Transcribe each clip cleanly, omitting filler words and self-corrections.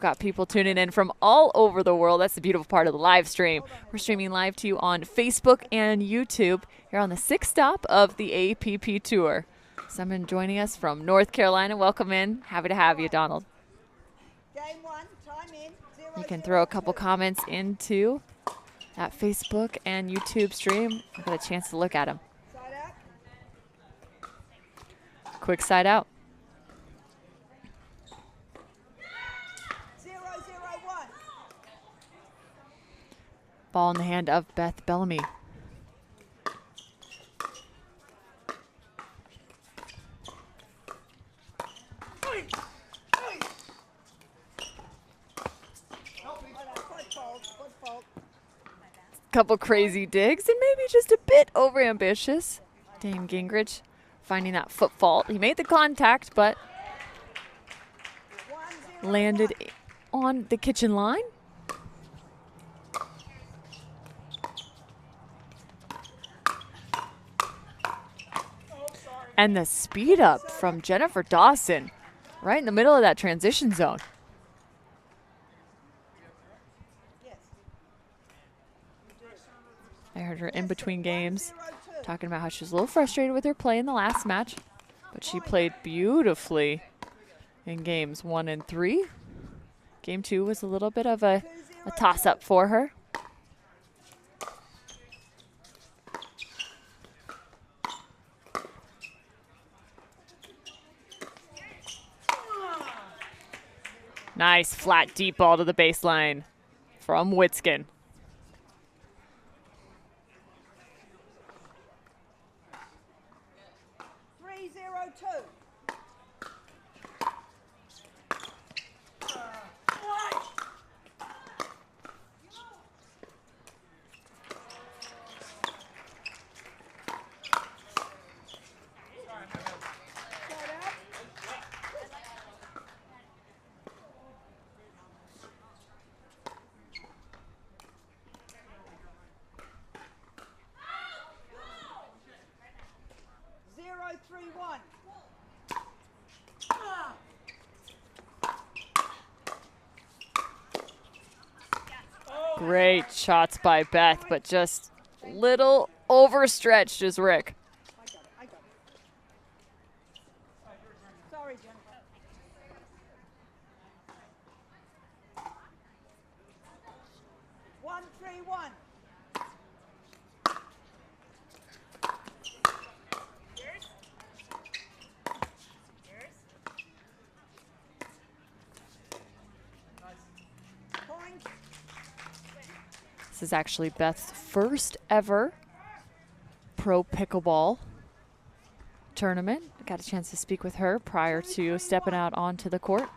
got people tuning in from all over the world. That's the beautiful part of the live stream. We're streaming live to you on Facebook and YouTube here on the 6th stop of the APP Tour. Someone joining us from North Carolina. Welcome in. Happy to have you, Donald. Game 1, time in. You can throw a couple comments into that Facebook and YouTube stream. I've got a chance to look at them. Side out. Quick side out. 0-0-1. Ball in the hand of Beth Bellamy. Couple crazy digs and maybe just a bit overambitious. Dane Gingrich finding that foot fault. He made the contact, but landed on the kitchen line. And the speed up from Jennifer Dawson right in the middle of that transition zone. I heard her in between games talking about how she was a little frustrated with her play in the last match, but she played beautifully in games 1 and 3. Game 2 was a little bit of a toss-up for her. Nice flat deep ball to the baseline from WITSKEN. Great shots by Beth, but just little overstretched is Rick. I got it. Sorry, Jennifer. One, 3-1. This is actually Beth's first ever pro pickleball tournament. I got a chance to speak with her prior to stepping out onto the court.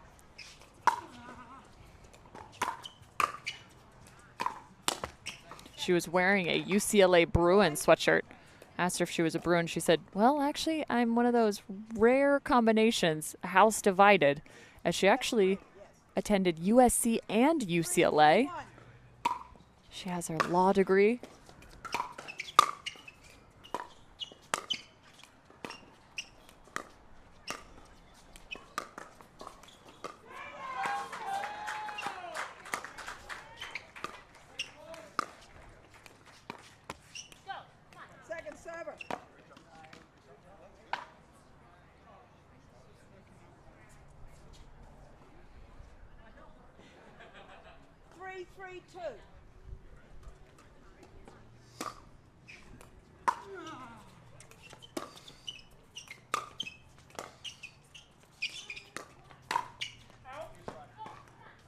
She was wearing a UCLA Bruins sweatshirt. Asked her if she was a Bruin. She said, well, actually, I'm one of those rare combinations, house divided, as she actually attended USC and UCLA. She has her law degree. Second server. 3-3-2.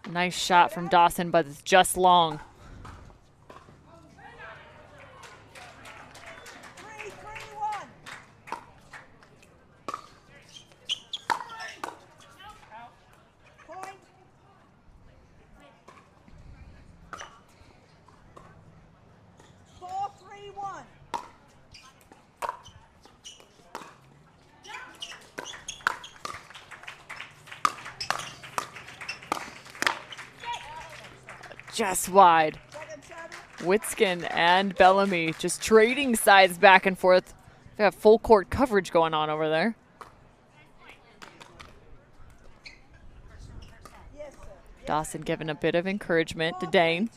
Nice shot from Dawson, but it's just long. 3-3-1. Point. Four, 3-1. Just wide. WITSKEN and Bellamy just trading sides back and forth. They have full court coverage going on over there. Yes, sir. Dawson giving a bit of encouragement to Dane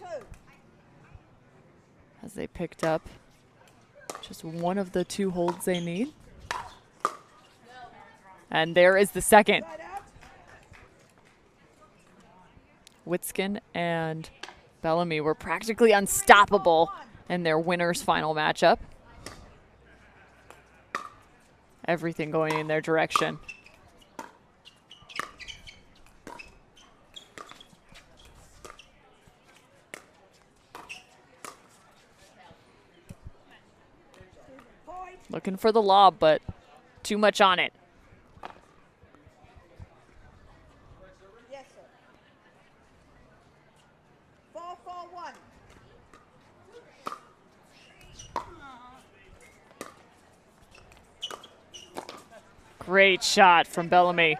as they picked up just one of the 2 holds they need. And there is the second. WITSKEN and Bellamy were practically unstoppable in their winners' final matchup. Everything going in their direction. Looking for the lob, but too much on it. Yes, sir. 4-4-1. Great shot from Bellamy.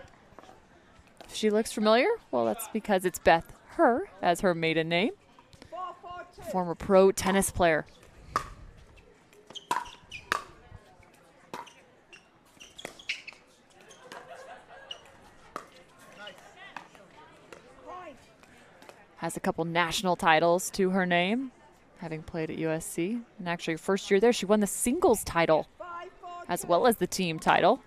She looks familiar? Well, that's because it's Beth Her as her maiden name. 4-4-2. Former pro tennis player. Point. Has a couple national titles to her name, having played at USC. And actually, her first year there, she won the singles title 5-4-2. as well as the team title.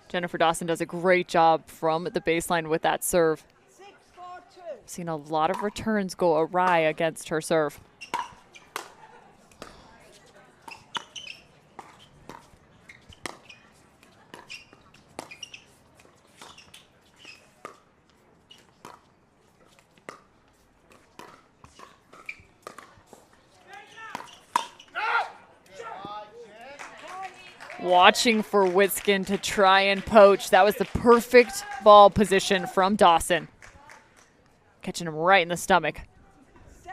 Jennifer Dawson does a great job from the baseline with that serve. 6-4-2. Seen a lot of returns go awry against her serve. Watching for WITSKEN to try and poach. That was the perfect ball position from Dawson. Catching him right in the stomach. 7-4-2.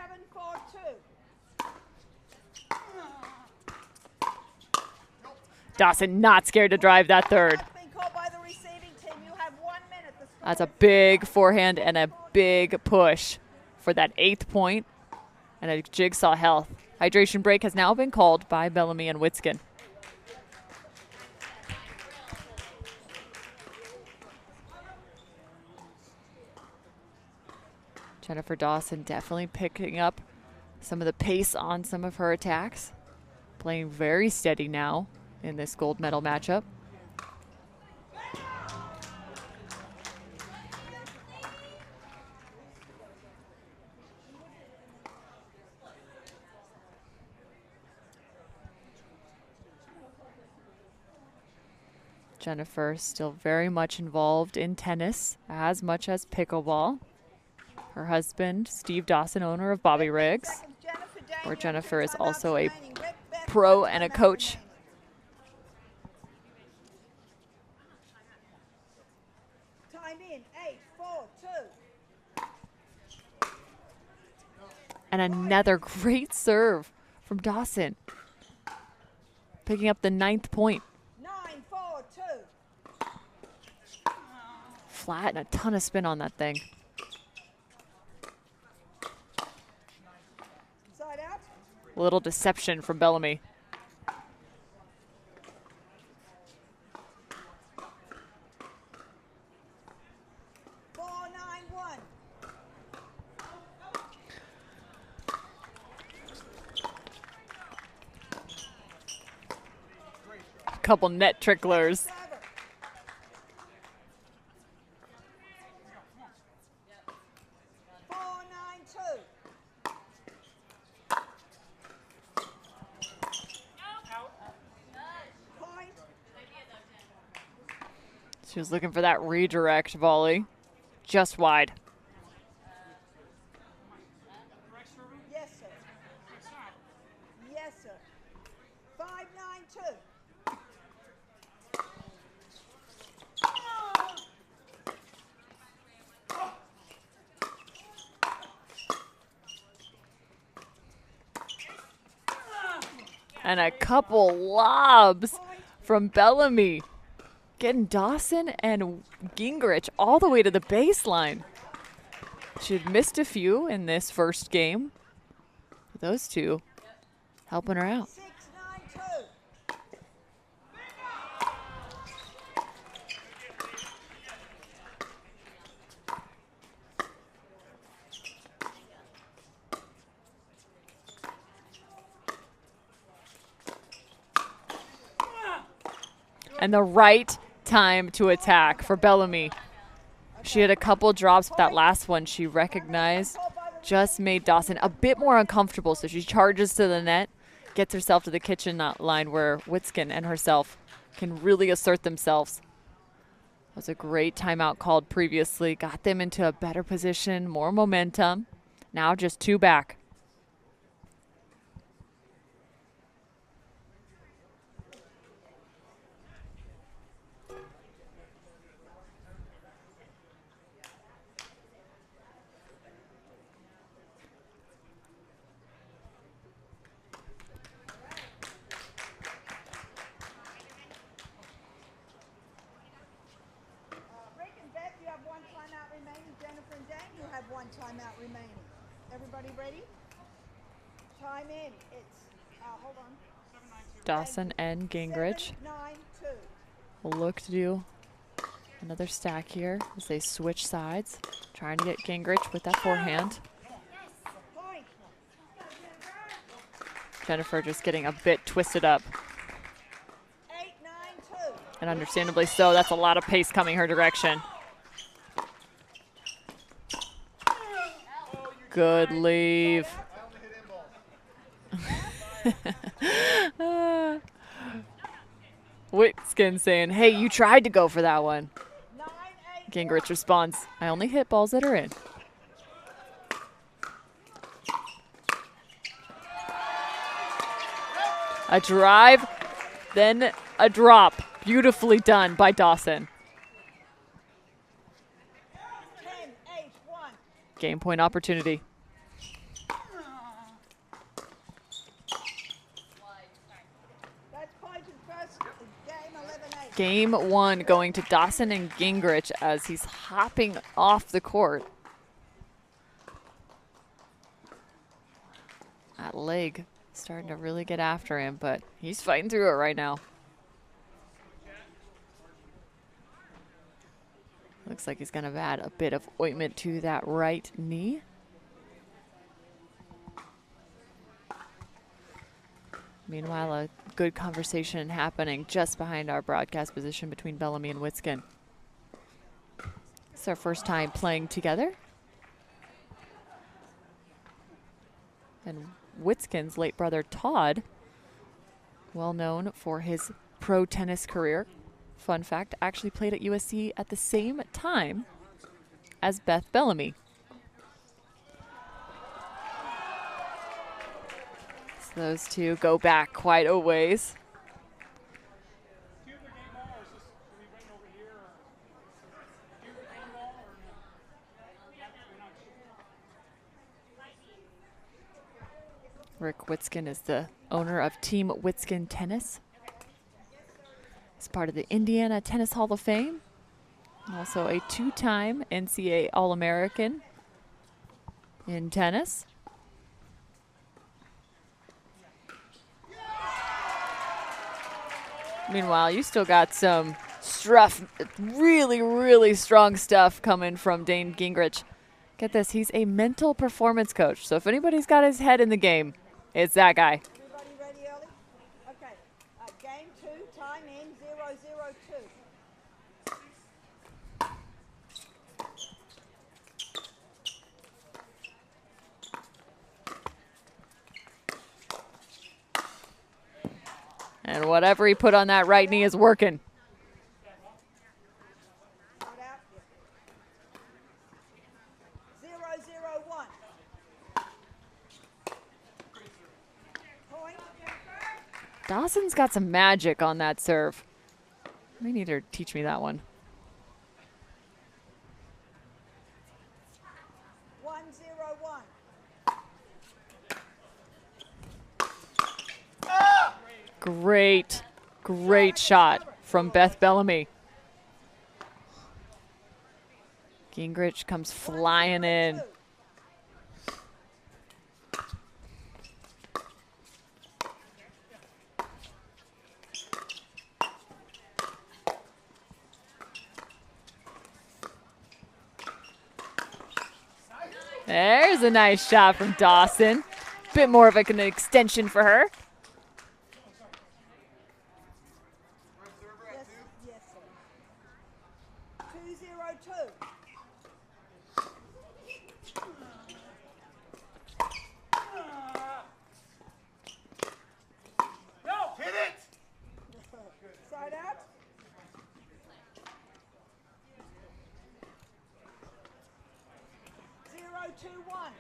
Dawson not scared to drive that third. Been called by the receiving team. You have 1 minute. The score That's a is big forehand and a big push for that 8th point and a jigsaw health. Hydration break has now been called by Bellamy and WITSKEN. Jennifer Dawson definitely picking up some of the pace on some of her attacks. Playing very steady now in this gold medal matchup. Jennifer still very much involved in tennis, as much as pickleball. Her husband, Steve Dawson, owner of Bobby Riggs, where Jennifer is also a pro and a coach. Time in. 8-4-2. And another great serve from Dawson. Picking up the 9th point. 9-4-2. Flat and a ton of spin on that thing. Side out. A little deception from Bellamy. Four, 9-1. Couple net tricklers. Server. 4-9-2. Point. She was looking for that redirect volley. Just wide. Yes, sir. Yes, sir. 5-9-2. And a couple lobs from Bellamy. Getting Dawson and Gingrich all the way to the baseline. She had missed a few in this first game. Those two helping her out. 6-9-2. and the right time to attack for Bellamy. She had a couple drops, but that last one she recognized just made Dawson a bit more uncomfortable. So she charges to the net, gets herself to the kitchen line where WITSKEN and herself can really assert themselves. That was a great timeout called previously. Got them into a better position, more momentum. Now just 2 back. Rick and Beth, you have 1 timeout remaining. Jennifer and Dan, you have 1 timeout remaining. Everybody ready? Time in. It's, hold on. Dawson and Gingrich 7-9-2. will look to do another stack here as they switch sides, trying to get Gingrich with that forehand. Point. Jennifer just getting a bit twisted up, 8-9-2. and understandably so. That's a lot of pace coming her direction. Good leave. WITSKEN saying, hey, you tried to go for that one. 9-8. Gingrich responds, I only hit balls that are in. A drive, then a drop. Beautifully done by Dawson. 10-8-1. Game point opportunity. That's point in first game, 11-8. Game 1 going to Dawson and Gingrich as he's hopping off the court. That leg starting to really get after him, but he's fighting through it right now. Looks like he's going to add a bit of ointment to that right knee. Meanwhile, a good conversation happening just behind our broadcast position between Bellamy and WITSKEN. It's our first time playing together. And WITSKEN's late brother, Todd, well known for his pro tennis career. Fun fact, actually played at USC at the same time as Beth Bellamy. So those two go back quite a ways. Rick WITSKEN is the owner of Team WITSKEN Tennis. He's part of the Indiana Tennis Hall of Fame. Also a 2-time NCAA All-American in tennis. Meanwhile, you still got some stuff, really, really strong stuff coming from Dane Gingrich. Get this, he's a mental performance coach. So if anybody's got his head in the game, it's that guy. Everybody ready early? Okay. Game 2, time in, 0-0-2. And whatever he put on that right knee is working. Put out. 0-0-1. Point. Dawson's got some magic on that serve. They need her to teach me that one. 1-0-1. Great, great shot from Beth Bellamy. Gingrich comes flying in. There's a nice shot from Dawson. Bit more of like an extension for her. Yes, 2-1.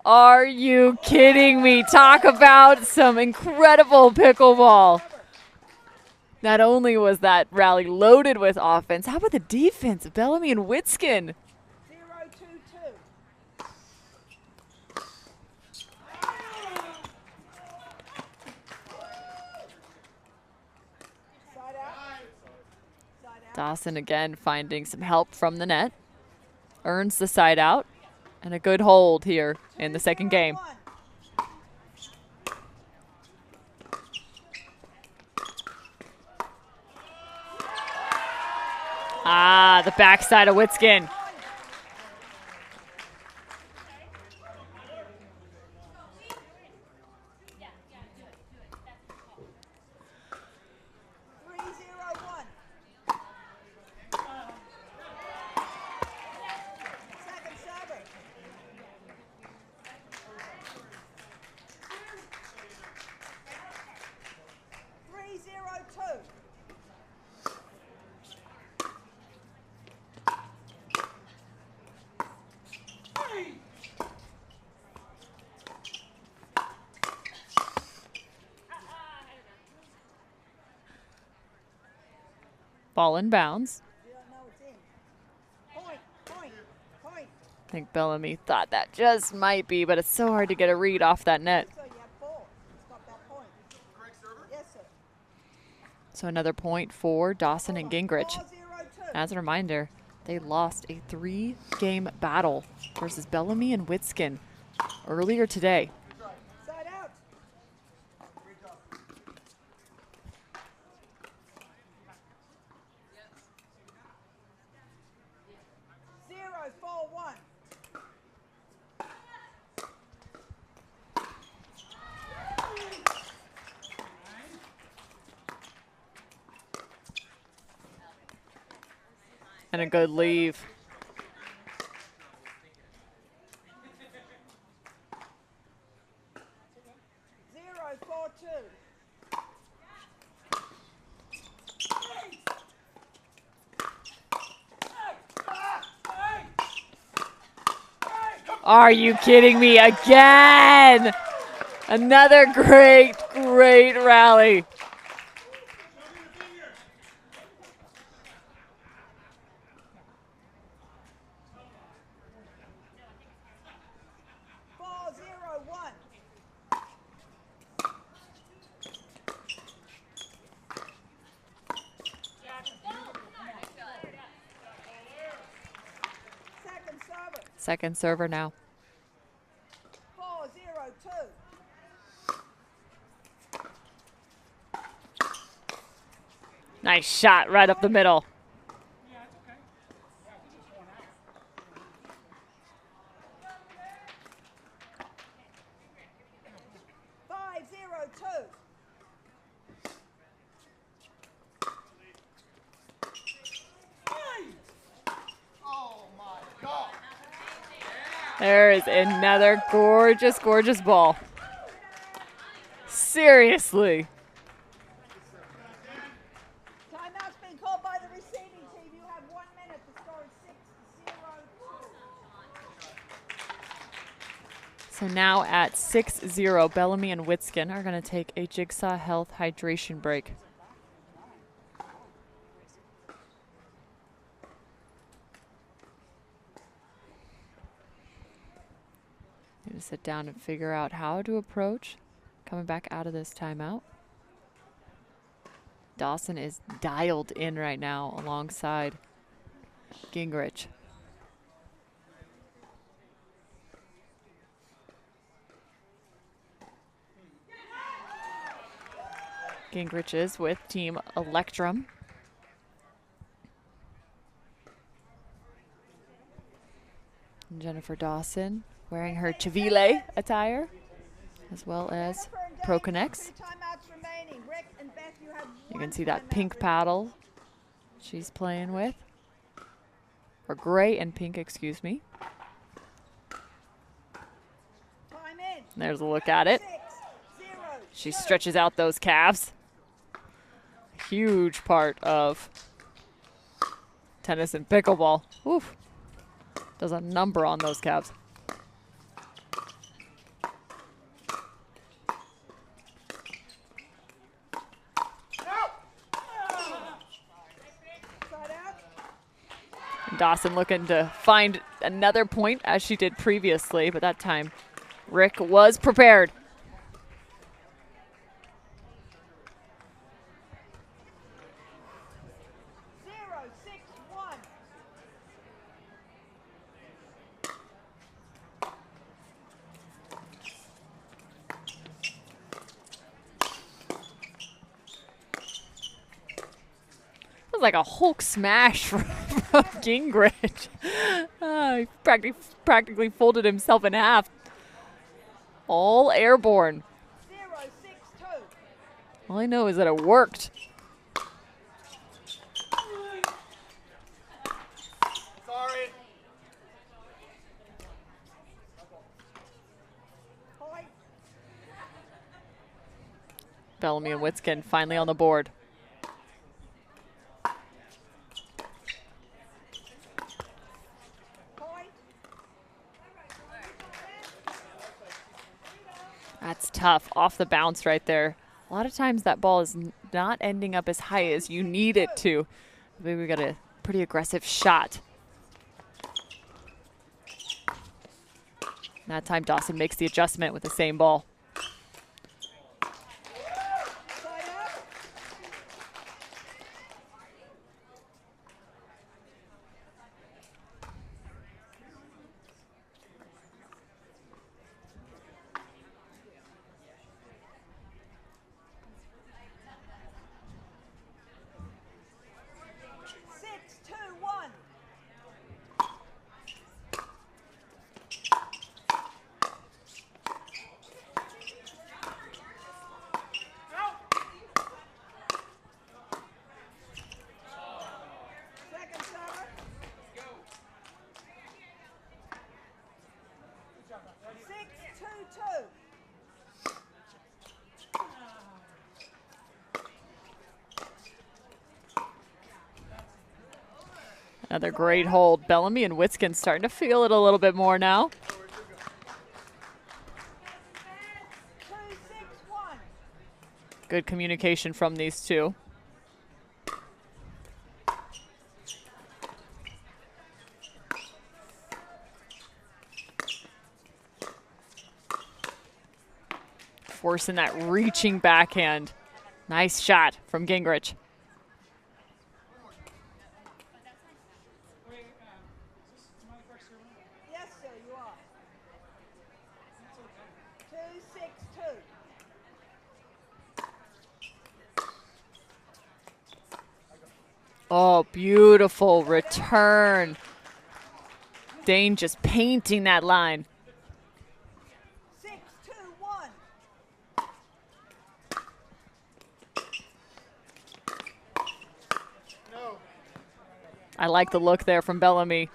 Are you kidding me? Talk about some incredible pickleball. Not only was that rally loaded with offense, how about the defense? Bellamy and WITSKEN. 0-2-2. Side out. Side out. Dawson again finding some help from the net. Earns the side out. And a good hold here in the second game. 2-0-1. Ah, the backside of WITSKEN. Second server. Three, 0-2. Ball in bounds. You don't know it's in. Point, point, point. I think Bellamy thought that just might be, but it's so hard to get a read off that net. So you have 4. It's got that point. Correct server? Yes, sir. So another point for Dawson and Gingrich. 4-0-2. As a reminder, they lost a 3-game battle versus Bellamy and WITSKEN earlier today. Side out. 0-4-1. And a good leave. Zero, 4-2. Are you kidding me again? Another great, great rally. Second server now. 4-0-2. Nice shot right up the middle. There is another gorgeous, gorgeous ball. Seriously. Timeout's been called by the receiving team. You have 1 minute. The score is 6-0-2. So now at 6-0, Bellamy and WITSKEN are going to take a Jigsaw Health hydration break. Need to sit down and figure out how to approach coming back out of this timeout. Dawson is dialed in right now alongside Gingrich. Gingrich is with Team Electrum. And Jennifer Dawson wearing her Chivile attire, as well as Pro Connects. 3 timeouts remaining. Rick and Beth, you have You can see that pink paddle she's playing with. Or gray and pink, excuse me. There's a look at it. She stretches out those calves. Huge part of tennis and pickleball. Oof. Does a number on those calves. Dawson looking to find another point as she did previously, but that time Rick was prepared. It was like a Hulk smash from Gingrich. He practically folded himself in half. All airborne. 0-6-2. All I know is that it worked. Sorry. Point. Bellamy and WITSKEN finally on the board. That's tough, off the bounce right there. A lot of times that ball is not ending up as high as you need it to. Maybe we got a pretty aggressive shot. That time Dawson makes the adjustment with the same ball. Another great hold. Bellamy and WITSKEN starting to feel it a little bit more now. 2-6-1. Good communication from these two. Forcing that reaching backhand. Nice shot from Gingrich. Yes, sir, you are. 2-6-2. Oh, beautiful return. Dane just painting that line. 6-2-1. No. I like the look there from Bellamy.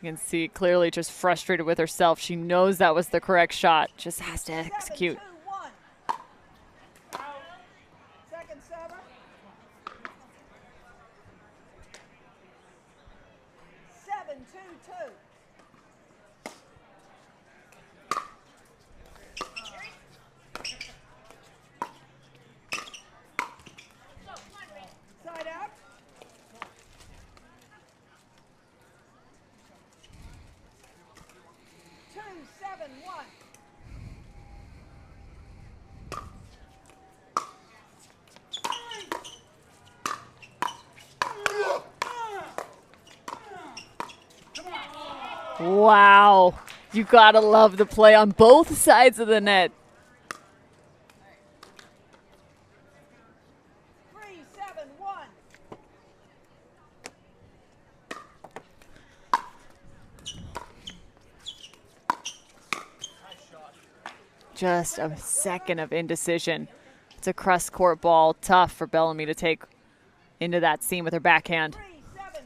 You can see clearly just frustrated with herself. She knows that was the correct shot. Just has to execute. 7-2-1. Second server. 7-2-2. Side out. Two, 7-1. Wow. You gotta love the play on both sides of the net. 3-7-1. Just a second of indecision. It's a cross court ball, tough for Bellamy to take into that seam with her backhand. 3-7-2.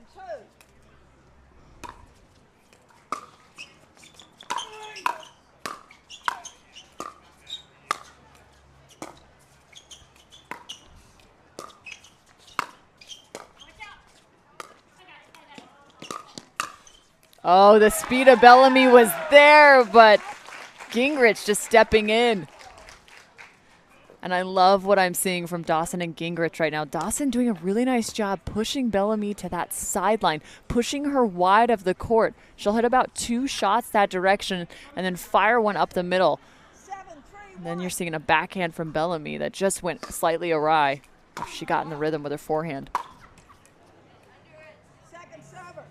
Oh, the speed of Bellamy was there, but Gingrich just stepping in. And I love what I'm seeing from Dawson and Gingrich right now. Dawson doing a really nice job pushing Bellamy to that sideline, pushing her wide of the court. She'll hit about 2 shots that direction and then fire one up the middle. And then you're seeing a backhand from Bellamy that just went slightly awry. She got in the rhythm with her forehand. Second server.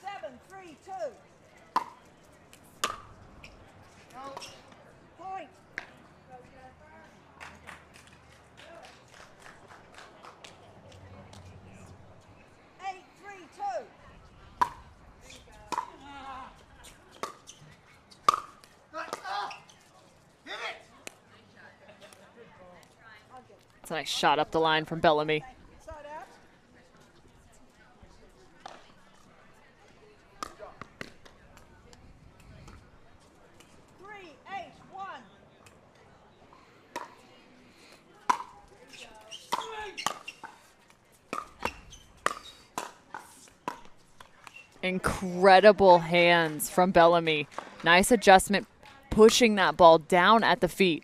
7-3-2. Point. 8-3-2. It's a nice shot up the line from Bellamy. Side out. Three, 8-1. Incredible hands from Bellamy. Nice adjustment, pushing that ball down at the feet.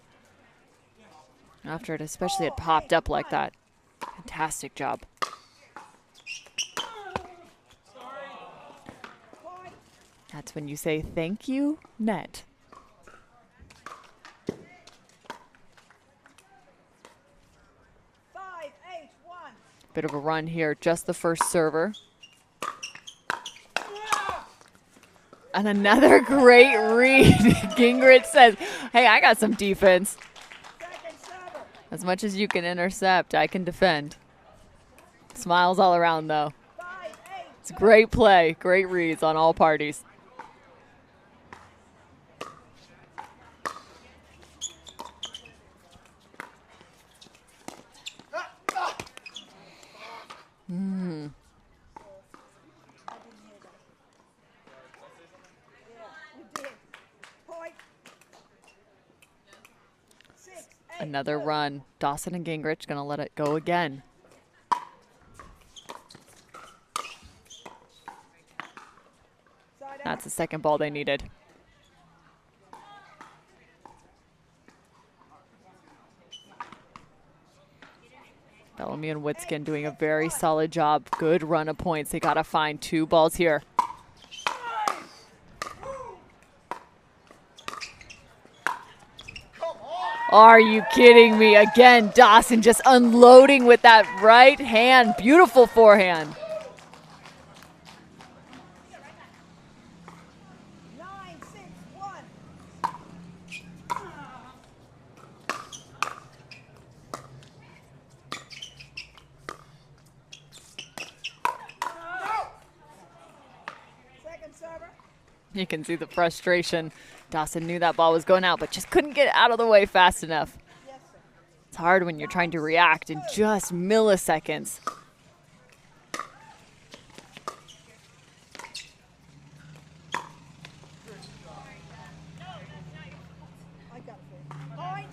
After it especially had popped up like that. Fantastic job. That's when you say thank you, net. 5-8-1. Bit of a run here, just the first server. And another great read. Gingrich says, hey, I got some defense. Second server. As much as you can intercept, I can defend. Smiles all around, though. 5-8. It's great play, great reads on all parties. Point. 6-8. Another run. Dawson and Gingrich gonna let it go again. Side out. That's the second ball they needed. Bellamy and WITSKEN doing a very solid job. Good run of points. They gotta find 2 balls here. Are you kidding me? Again, Dawson just unloading with that right hand. Beautiful forehand. 9-6-1. Second server. You can see the frustration. Dawson knew that ball was going out, but just couldn't get out of the way fast enough. Yes, sir. It's hard when you're trying to react in just milliseconds. I got it. Point.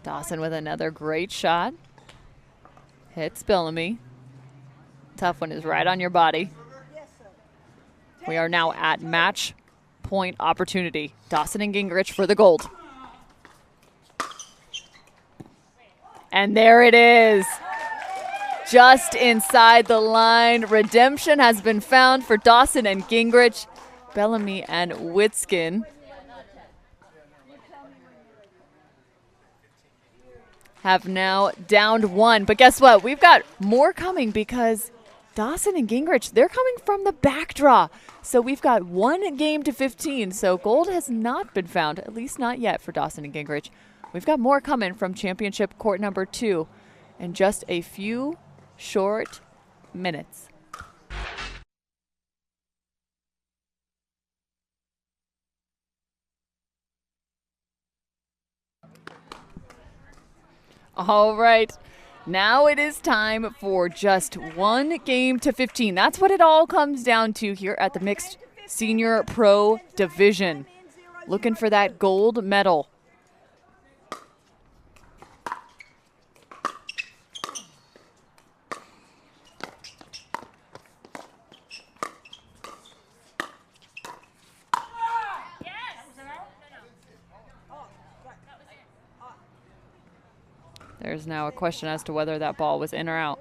Dawson with another great shot. Hits Bellamy. Tough one is right on your body. Yes, sir. We are now at match point opportunity. Dawson and Gingrich for the gold. And there it is. Just inside the line. Redemption has been found for Dawson and Gingrich. Bellamy and WITSKEN have now downed 1. But guess what? We've got more coming because Dawson and Gingrich, they're coming from the back draw. So we've got 1 game to 15. So gold has not been found, at least not yet for Dawson and Gingrich. We've got more coming from championship court number 2 in just a few short minutes. All right. Now it is time for just one game to 15. That's what it all comes down to here at the Mixed Senior Pro Division. Looking for that gold medal. There's now a question as to whether that ball was in or out.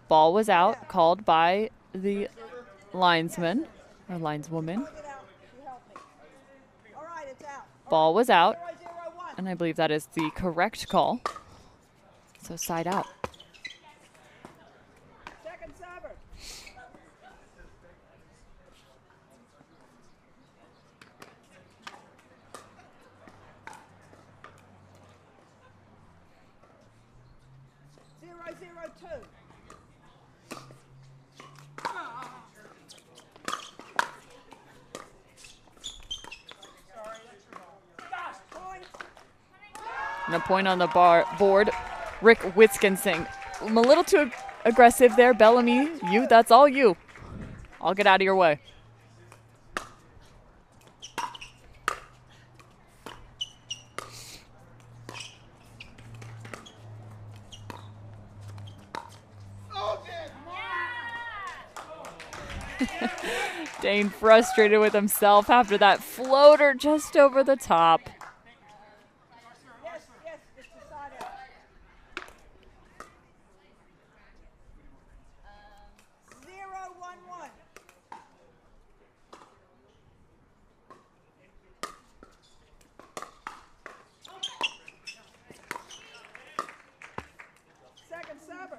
Ball was out, called by the linesman or lineswoman. Ball was out, and I believe that is the correct call. So side out. Second server. Zero, zero, two. And a point on the board. Rick WITSKEN saying, I'm a little too aggressive there. Bellamy, that's all you. I'll get out of your way. Dane frustrated with himself after that floater just over the top. Yes, yes, it's the side out. 0-1-1. Second server.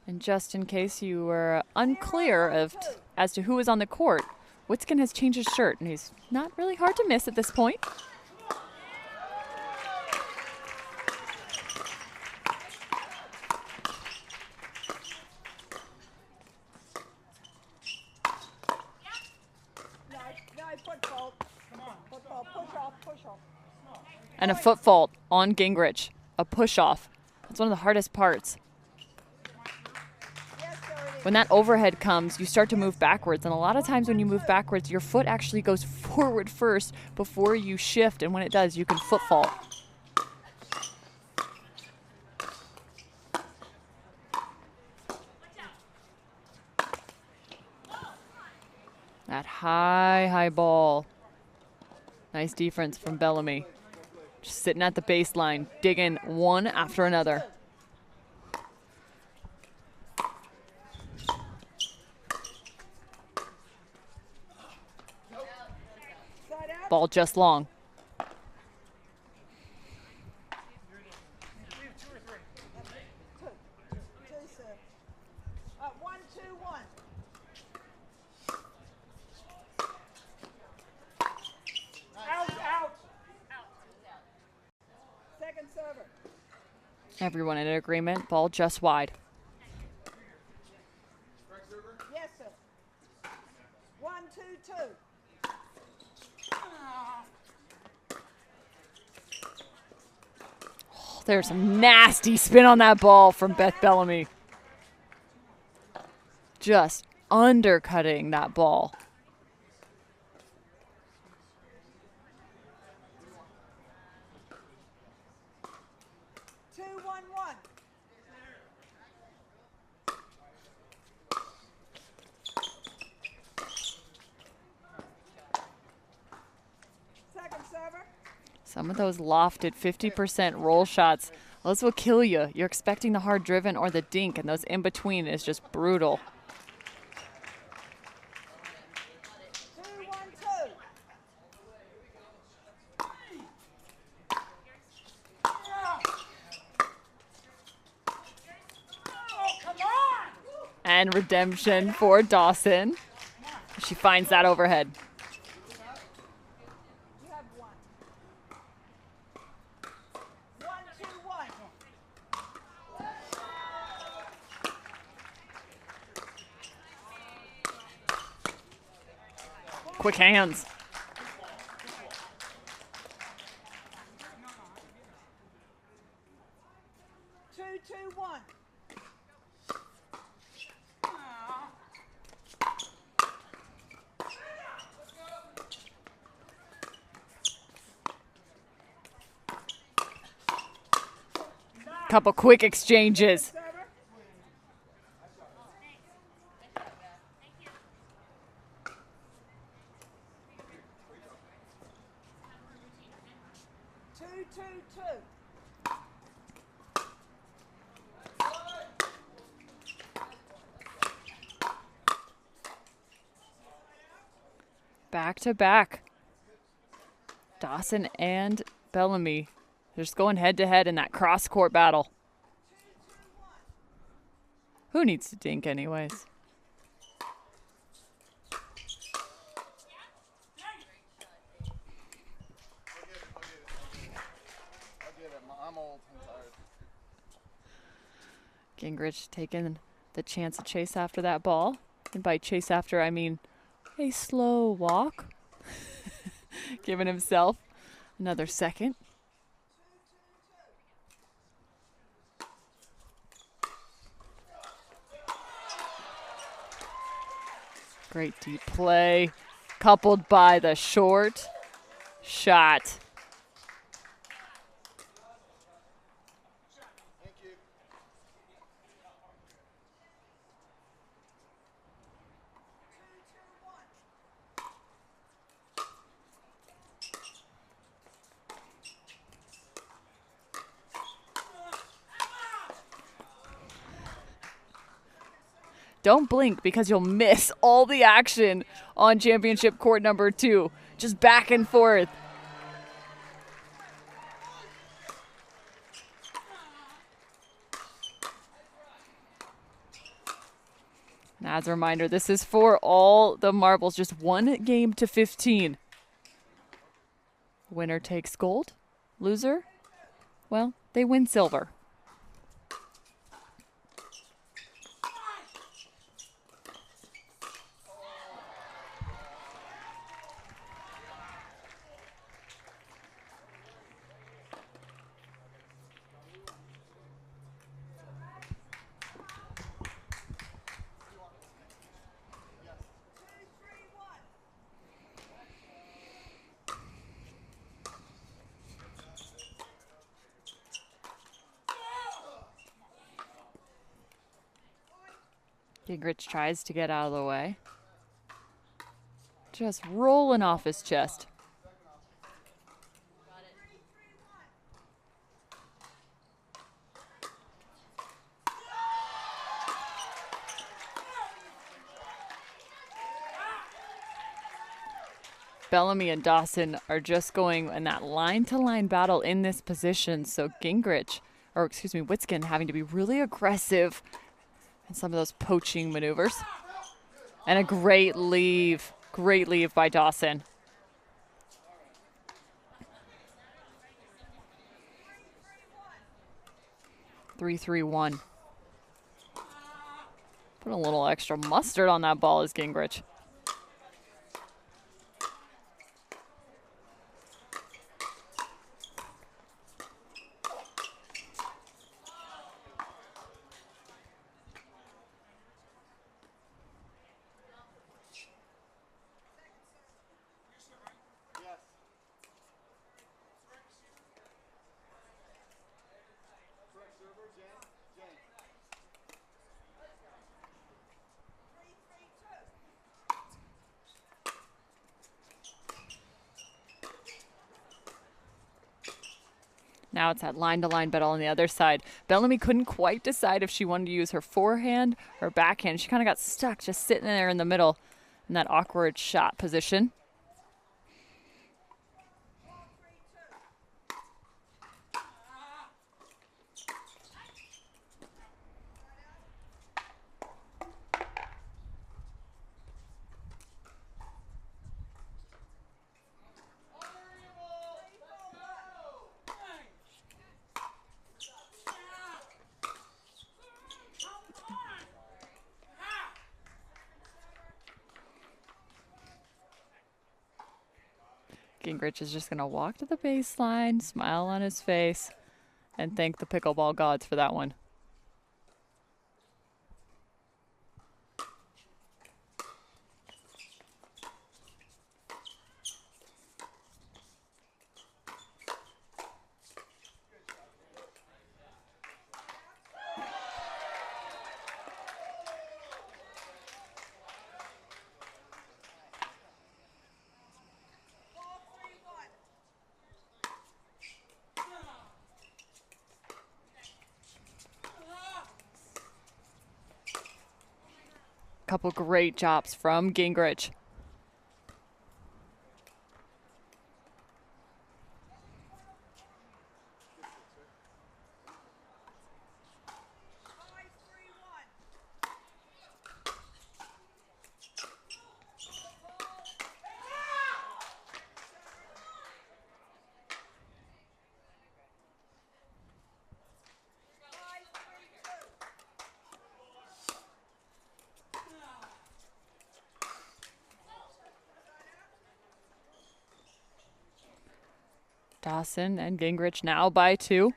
And just in case you were unclear as to who was on the court, WITSKEN has changed his shirt, and he's not really hard to miss at this point. No, foot fault. Come on. Foot fault. Push off, push off. And a foot fault on Gingrich, a push-off. That's one of the hardest parts. When that overhead comes, you start to move backwards, and a lot of times when you move backwards, your foot actually goes forward first before you shift, and when it does, you can foot fault. That high ball. Nice defense from Bellamy. Just sitting at the baseline, digging one after another. Ball just long. One, two, one. Out. Second server. Everyone in agreement. Ball just wide. Yes, sir. 1, 2, 2. There's some nasty spin on that ball from Beth Bellamy. Just undercutting that ball. Two, one, one. Second server. Some of those lofted 50% roll shots, those will kill you. You're expecting the hard driven or the dink, and those in between is just brutal. 2, 1, 2. Oh, come on! And redemption for Dawson. She finds that overhead. You have 1. 1, 2, 1. quick hands. Two, two, one. Couple quick exchanges. Two, two, two. Back to back. Dawson and Bellamy. They're just going head to head in that cross court battle. Who needs to dink anyways? I'm old. I'm tired. Gingrich taking the chance to chase after that ball. And by chase after, I mean a slow walk. Giving himself another second. Great deep play, coupled by the short shot. Thank you. Don't blink because you'll miss all the action on championship court number 2. Just back and forth. And as a reminder, this is for all the marbles, just 1 game to 15. Winner takes gold. Loser, well, they win silver. Gingrich tries to get out of the way. Just rolling off his chest. Bellamy and Dawson are just going in that line-to-line battle in this position. So WITSKEN having to be really aggressive in some of those poaching maneuvers. And a great leave by Dawson. Three, 3-1. Put a little extra mustard on that ball is Gingrich. Now it's that line-to-line battle on the other side. Bellamy couldn't quite decide if she wanted to use her forehand or backhand. She kind of got stuck just sitting there in the middle in that awkward shot position. Gingrich is just going to walk to the baseline, smile on his face, and thank the pickleball gods for that one. Couple great chops from Gingrich. Dawson and Gingrich now by 2.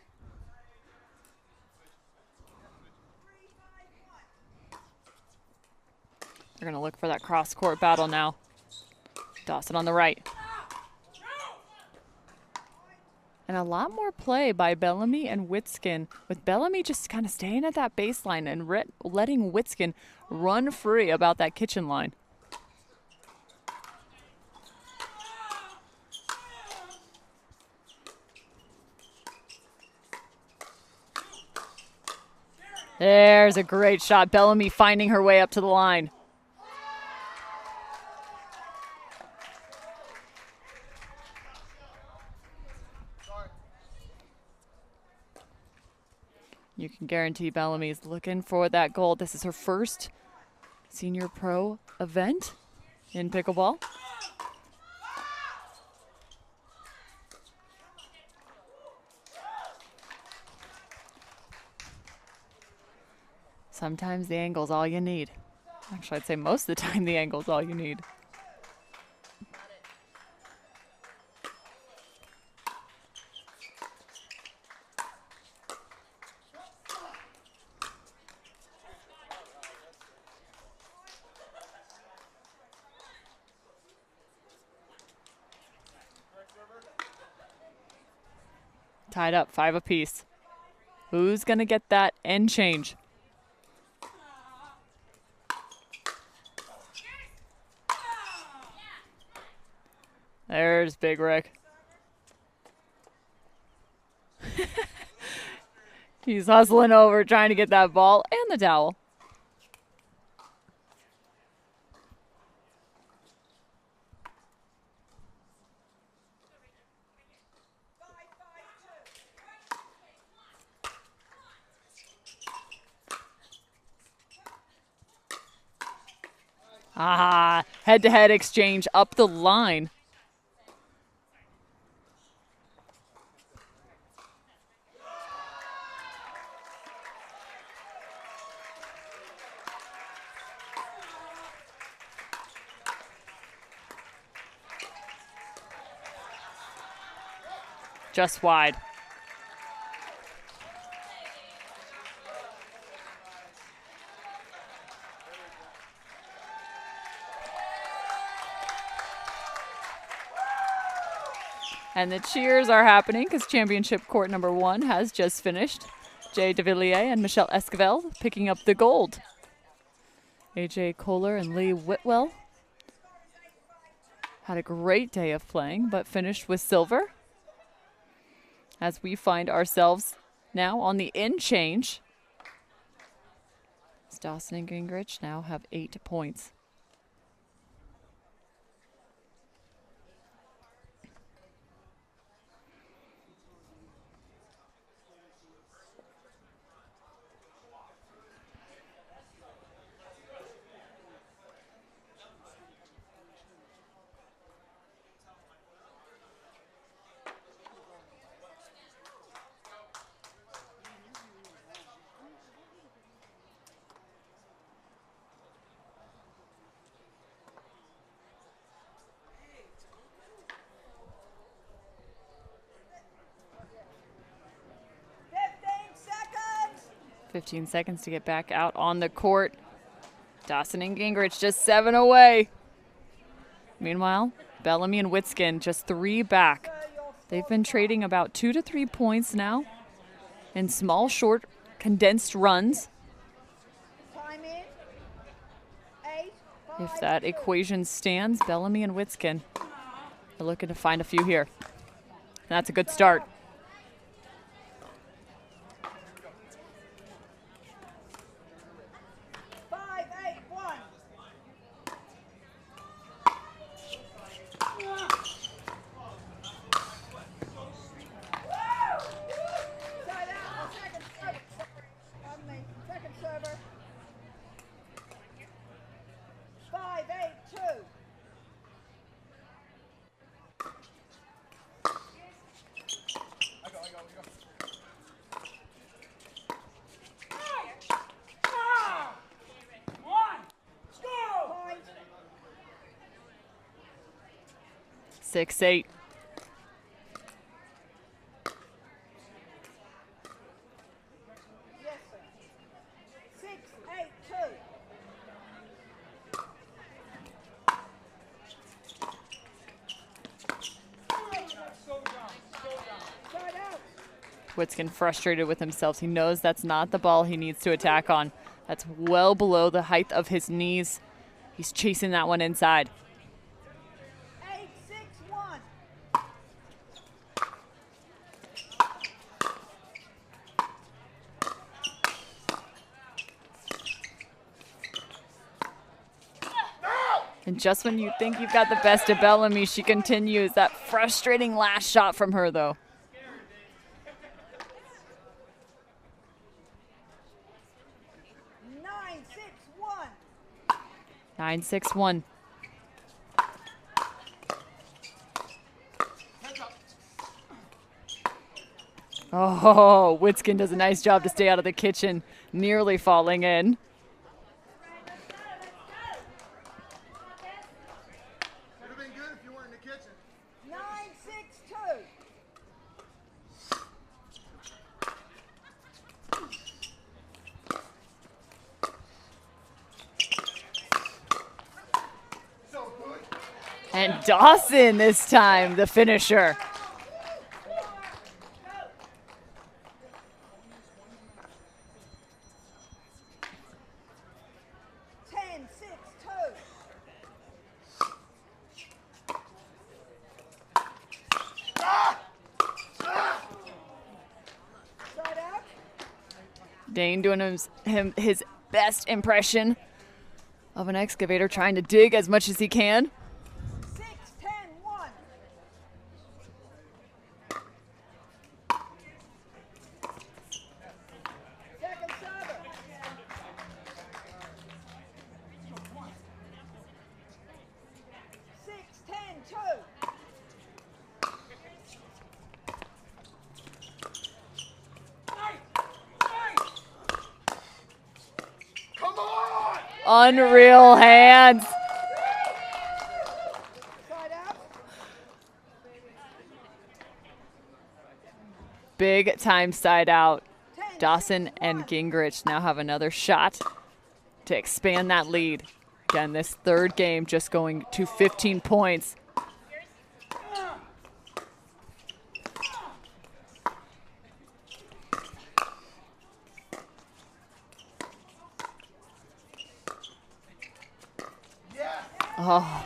They're going to look for that cross-court battle now. Dawson on the right. And a lot more play by Bellamy and WITSKEN, with Bellamy just kind of staying at that baseline and letting WITSKEN run free about that kitchen line. There's a great shot. Bellamy finding her way up to the line. You can guarantee Bellamy's looking for that goal. This is her first senior pro event in pickleball. Sometimes the angle's all you need. Actually, I'd say most of the time the angle's all you need. Tied up, 5 apiece. Who's going to get that end change? There's Big Rick. He's hustling over, trying to get that ball and the towel. Ah, head-to-head exchange up the line. Just wide. And the cheers are happening because championship court number 1 has just finished. Jay DeVilliers and Michelle Esquivel picking up the gold. AJ Kohler and Lee Whitwell had a great day of playing, but finished with silver. As we find ourselves now on the end change. As Dawson and Gingrich now have 8 points. 15 seconds to get back out on the court. Dawson and Gingrich just 7 away. Meanwhile, Bellamy and WITSKEN just 3 back. They've been trading about 2 to 3 points now in small, short, condensed runs. Time in. 8, 5, If that equation stands, Bellamy and WITSKEN are looking to find a few here. That's a good start. 5, 8, 1. Side out. Second server. Pardon me. Second server. 5, 8, 2. Point. 6-8. Yes, sir. 6, 8, 2. Side out. WITSKEN frustrated with himself. He knows that's not the ball he needs to attack on. That's well below the height of his knees. He's chasing that one inside. 8, 6, 1. And just when you think you've got the best of Bellamy, she continues. That frustrating last shot from her, though. 9, 6, 1. 9-6-1. Oh, WITSKEN does a nice job to stay out of the kitchen, nearly falling in. Would have been good if you weren't in the kitchen. 9, 6, 2. So good. And Dawson this time, the finisher. 10, 6, 2. Side out. Dane doing his best impression of an excavator, trying to dig as much as he can. 6, 10, 1. Second server. 6, 10, 2. Come on! Unreal hands. Side out. Big time side out. 10, Dawson 6, and 1. Gingrich now have another shot to expand that lead. Again, this third game just going to 15 points. Oh.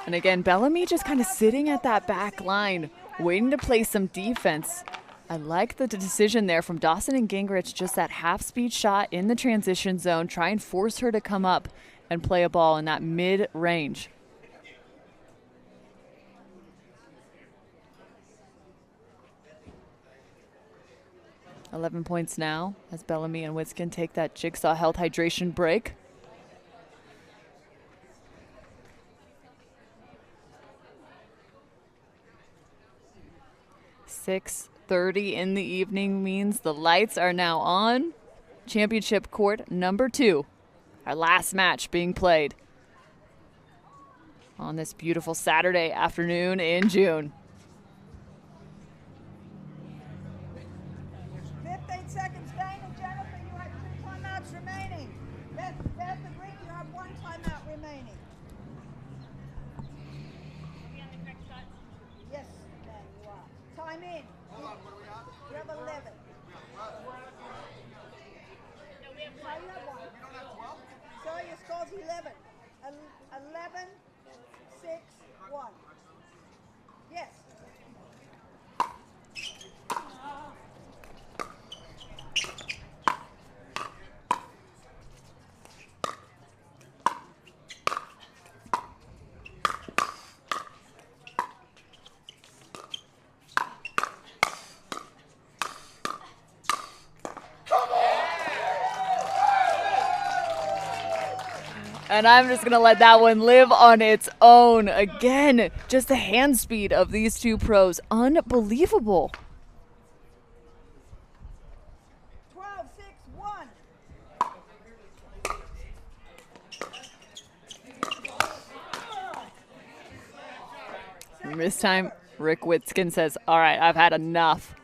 And again, Bellamy just kind of sitting at that back line, waiting to play some defense. I like the decision there from Dawson and Gingrich, just that half-speed shot in the transition zone, try and force her to come up and play a ball in that mid-range. $11 points now as Bellamy and WITSKEN take that jigsaw health hydration break. .30 in the evening means the lights are now on. Championship court number 2. Our last match being played on this beautiful Saturday afternoon in June. 15 seconds. 1. Yes. And I'm just going to let that one live on its own. Again, just the hand speed of these two pros. Unbelievable. 12-6-1. And this time, Rick WITSKEN says, all right, I've had enough.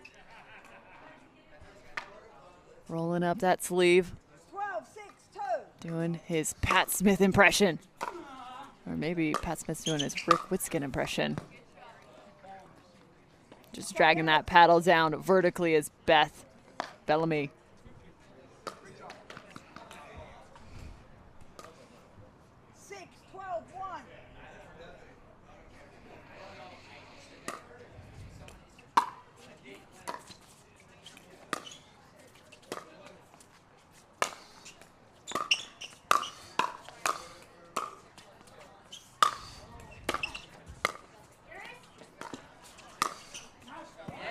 Rolling up that sleeve. 12-6-2. Doing his Pat Smith impression. Or maybe Pat Smith's doing his Rick WITSKEN impression. Just dragging that paddle down vertically is Beth Bellamy.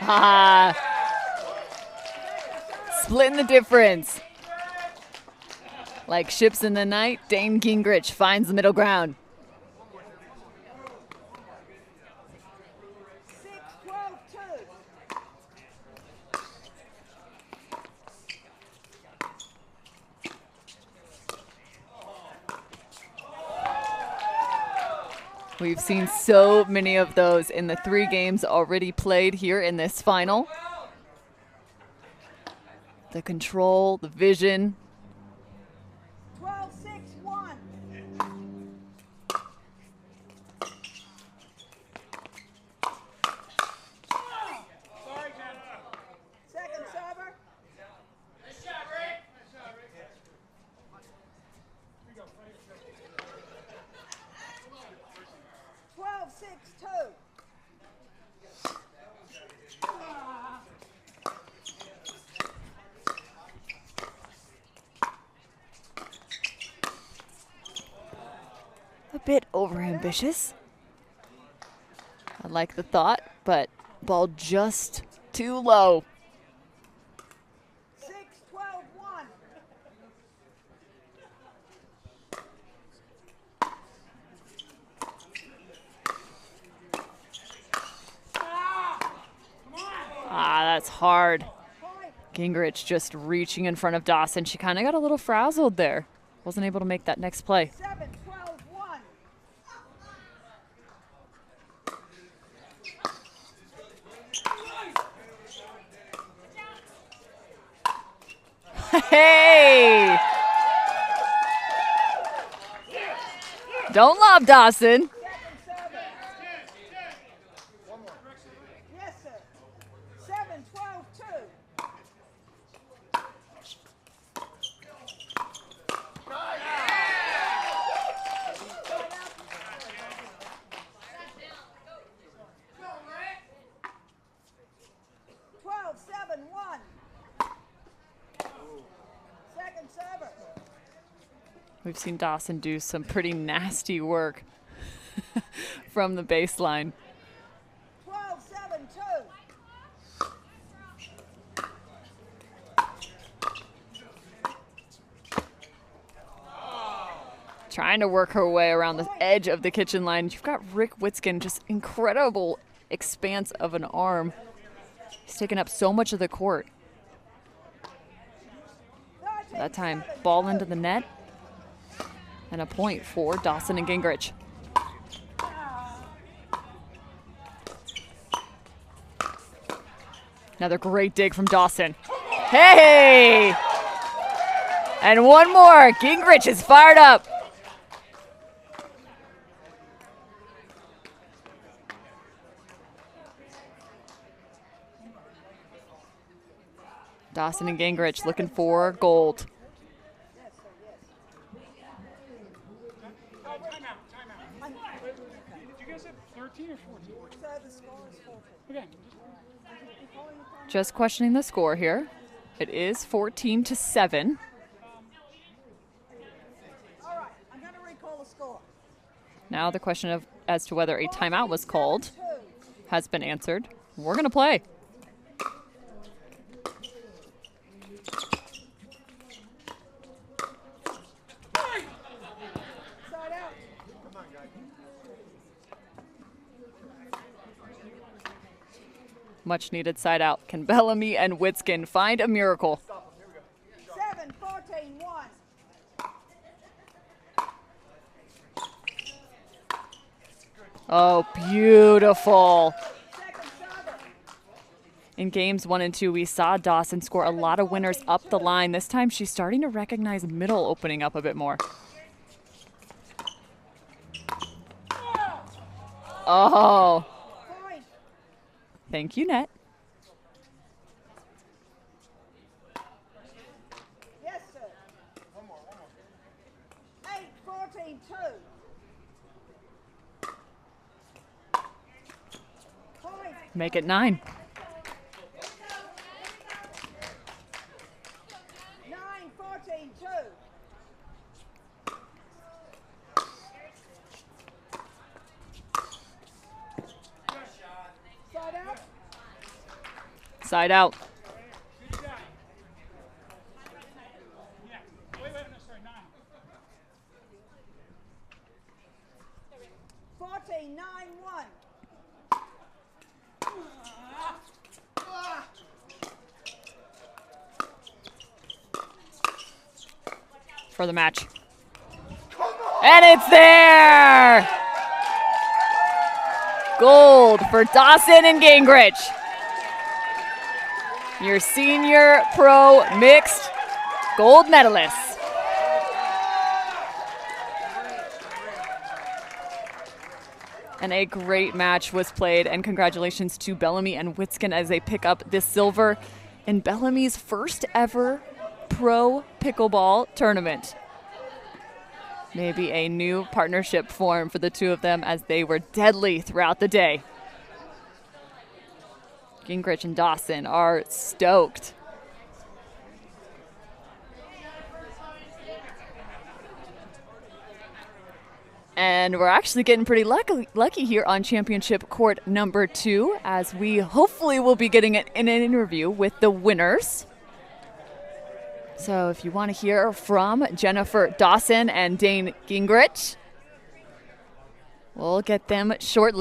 Ah, splitting the difference. Like ships in the night, Dane Gingrich finds the middle ground. 6-12-2. We've seen so many of those in the 3 games already played here in this final. The control, the vision. 12-6-1. Second server. 12-6-2. A bit overambitious. I like the thought, but ball just too low. 6-12-1. Ah, that's hard. Point. Gingrich just reaching in front of Dawson. She kind of got a little frazzled there. Wasn't able to make that next play. 7-12-1. Hey! Don't lob Dawson. Second server. Yes, sir. 7-12-2. Second server. We've seen Dawson do some pretty nasty work from the baseline. 12-7-2. Trying to work her way around the edge of the kitchen line. You've got Rick WITSKEN, just incredible expanse of an arm. He's taken up so much of the court. That time, ball into the net. And a point for Dawson and Gingrich. Another great dig from Dawson. Hey! And one more. Gingrich is fired up. Dawson and Gingrich looking for gold. guys said 13 or 14? So the score is 14. Okay. Just questioning the score here. It is 14-7. All right, I'm going to recall the score. Now the question as to whether a timeout was called 2. has been answered. We're going to play. Side out. Much needed side out. Can Bellamy and WITSKEN find a miracle? 7, 14, 1. Oh, beautiful. Second server. In games 1 and 2, we saw Dawson score a lot of winners up the line. This time, she's starting to recognize middle opening up a bit more. Oh, Point. thank you, Net. Yes, sir. 8, 14, 2. Point. Make it 9. 9, 14, 2. Side out. Side out. Good shot. Yeah. Wait, no, sorry, 9. 14, 9, 1. For the match. And it's there! Gold for Dawson and Gingrich. Your senior pro mixed gold medalists. And a great match was played, and congratulations to Bellamy and WITSKEN as they pick up this silver in Bellamy's first ever pro pickleball tournament. Maybe a new partnership formed for the two of them as they were deadly throughout the day. Gingrich and Dawson are stoked. And we're actually getting pretty lucky here on championship court number 2, as we hopefully will be getting an interview with the winners. So if you want to hear from Jennifer Dawson and Dane Gingrich, we'll get them shortly.